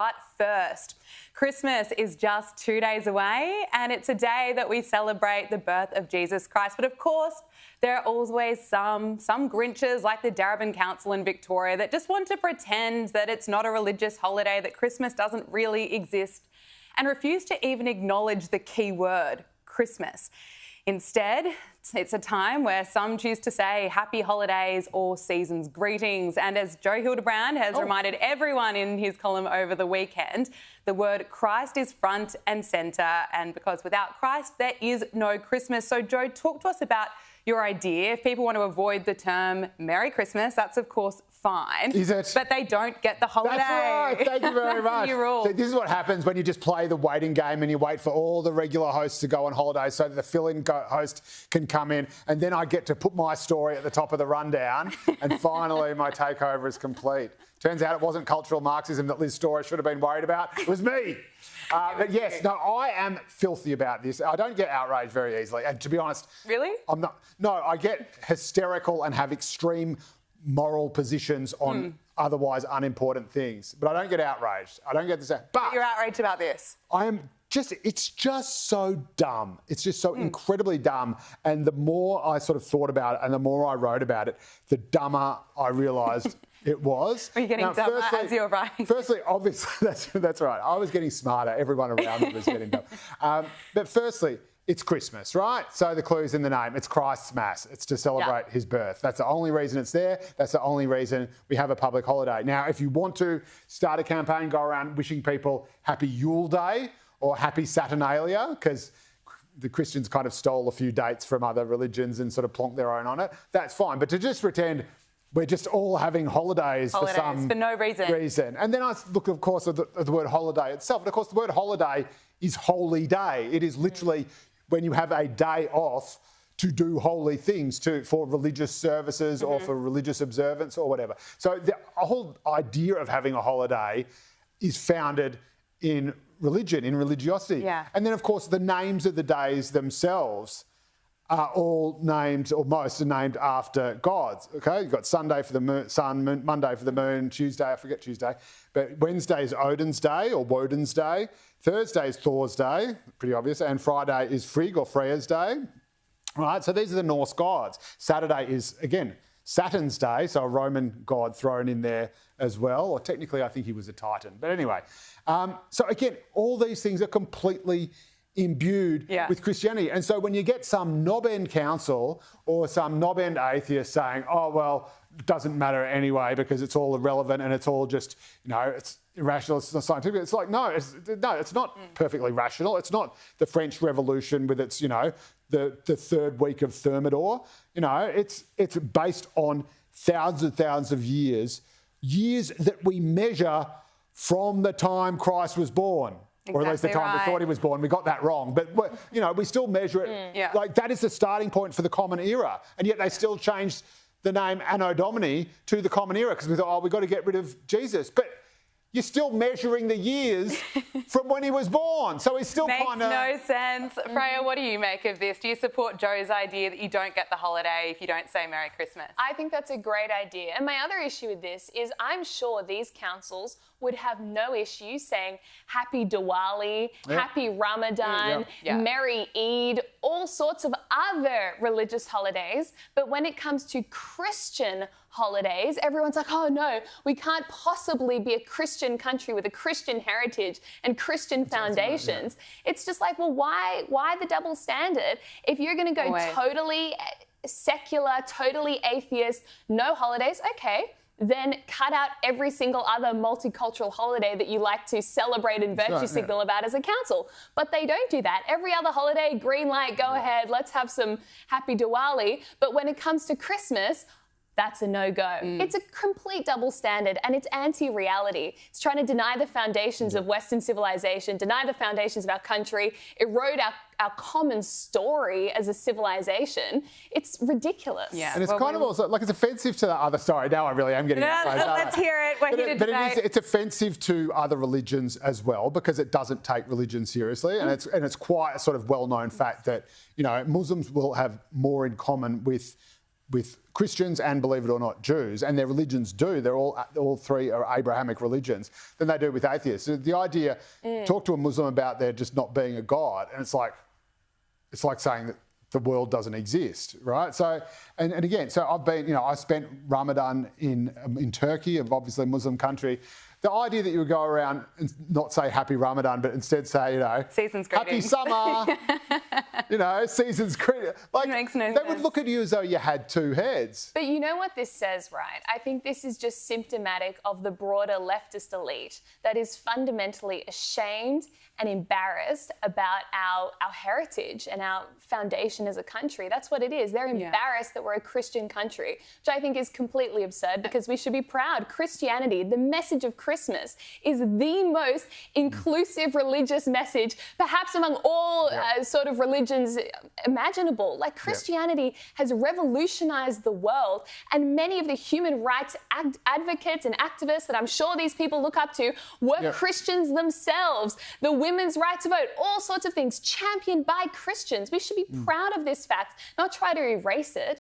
But first, Christmas is just 2 days away, and it's a day that we celebrate the birth of Jesus Christ. But of course, there are always some Grinches like the Darebin Council in Victoria that just want to pretend that it's not a religious holiday, that Christmas doesn't really exist, and refuse to even acknowledge the key word, Christmas. Instead, it's a time where some choose to say happy holidays or season's greetings. And as Joe Hildebrand has reminded everyone in his column over the weekend, the word Christ is front and centre. And because without Christ, there is no Christmas. So Joe, talk to us about your idea. If people want to avoid the term Merry Christmas, that's of course fine. Is it? But they don't get the holiday. That's right. Thank you very much. New rule. So this is what happens when you just play the waiting game and you wait for all the regular hosts to go on holiday so that the fill-in host can come in, and then I get to put my story at the top of the rundown, and finally my takeover is complete. Turns out it wasn't cultural Marxism that Liz Storer should have been worried about. It was me. But yes, no, I am filthy about this. I don't get outraged very easily. And to be honest... Really? I'm not. No, I get hysterical and have extreme moral positions on otherwise unimportant things. But I don't get outraged. I don't get this. But you're outraged about this? I am just... It's just so dumb. It's just so incredibly dumb. And the more I sort of thought about it and the more I wrote about it, the dumber I realised... It was. Are you getting dumber as you're writing? Firstly, obviously, that's right. I was getting smarter. Everyone around me was getting dumb. But firstly, it's Christmas, right? So the clue's in the name. It's Christ's Mass. It's to celebrate his birth. That's the only reason it's there. That's the only reason we have a public holiday. Now, if you want to start a campaign, go around wishing people Happy Yule Day or Happy Saturnalia, because the Christians kind of stole a few dates from other religions and sort of plonked their own on it, that's fine. But to just pretend... We're just all having holidays for no reason. And then I look, of course, at the word holiday itself. And, of course, the word holiday is holy day. It is literally when you have a day off to do holy things for religious services or for religious observance or whatever. So the whole idea of having a holiday is founded in religion, in religiosity. Yeah. And then, of course, the names of the days themselves are all named, or most are named after gods, okay? You've got Sunday for the sun, Monday for the moon, Tuesday, I forget Tuesday, but Wednesday is Odin's day or Woden's day, Thursday is Thor's day, pretty obvious, and Friday is Frigg or Freya's day, right? So these are the Norse gods. Saturday is, again, Saturn's day, so a Roman god thrown in there as well, or technically I think he was a Titan, but anyway. So again, all these things are completely imbued with Christianity. And so when you get some knob-end council or some knob-end atheist saying, oh, well, it doesn't matter anyway because it's all irrelevant and it's all just, it's irrational, it's not scientific. It's like, no, it's not perfectly rational. It's not the French Revolution with its, the third week of Thermidor. It's based on thousands of years that we measure from the time Christ was born. Or at least the time we thought he was born. We got that wrong. But, we still measure it. Like, that is the starting point for the Common Era. And yet they still changed the name Anno Domini to the Common Era because we thought, we've got to get rid of Jesus. But you're still measuring the years from when he was born. So he's still kind of... Makes no sense. Freya, what do you make of this? Do you support Joe's idea that you don't get the holiday if you don't say Merry Christmas? I think that's a great idea. And my other issue with this is I'm sure these councils would have no issue saying Happy Diwali, Happy Ramadan, Merry Eid, all sorts of other religious holidays. But when it comes to Christian holidays, everyone's like, oh no, we can't possibly be a Christian country with a Christian heritage and Christian foundations. It's just like, well, why the double standard? If you're going to go totally secular, totally atheist, no holidays, okay, then cut out every single other multicultural holiday that you like to celebrate and virtue signal about as a council. But they don't do that. Every other holiday, green light, go ahead, let's have some Happy Diwali. But when it comes to Christmas, that's a no-go. It's a complete double standard and it's anti-reality. It's trying to deny the foundations of Western civilization, deny the foundations of our country, erode our common story as a civilization. It's ridiculous. Yeah. And it's kind of also, like, it's offensive to the other... Sorry, now I really am getting... Let's hear it. We're here to debate. But it's offensive to other religions as well because it doesn't take religion seriously. And it's quite a sort of well-known fact that, Muslims will have more in common with with Christians and, believe it or not, Jews, and their religions do. They're all three are Abrahamic religions, than they do with atheists. So the idea, talk to a Muslim about there just not being a God, and it's like saying that the world doesn't exist, right? So, and again, so I've been, I spent Ramadan in Turkey, obviously a Muslim country. The idea that you would go around and not say happy Ramadan, but instead say, season's happy greetings. Summer, season's greetings. Like, makes no they sense. would look at you as though you had two heads. But you know what this says, right? I think this is just symptomatic of the broader leftist elite that is fundamentally ashamed and embarrassed about our heritage and our foundation as a country. That's what it is. They're embarrassed that we're a Christian country, which I think is completely absurd because we should be proud. Christianity, the message of Christmas, is the most inclusive religious message, perhaps among all sort of religions imaginable. Like, Christianity has revolutionized the world, and many of the human rights advocates and activists that I'm sure these people look up to were Christians themselves. The women's right to vote, all sorts of things championed by Christians. We should be proud of this fact, not try to erase it.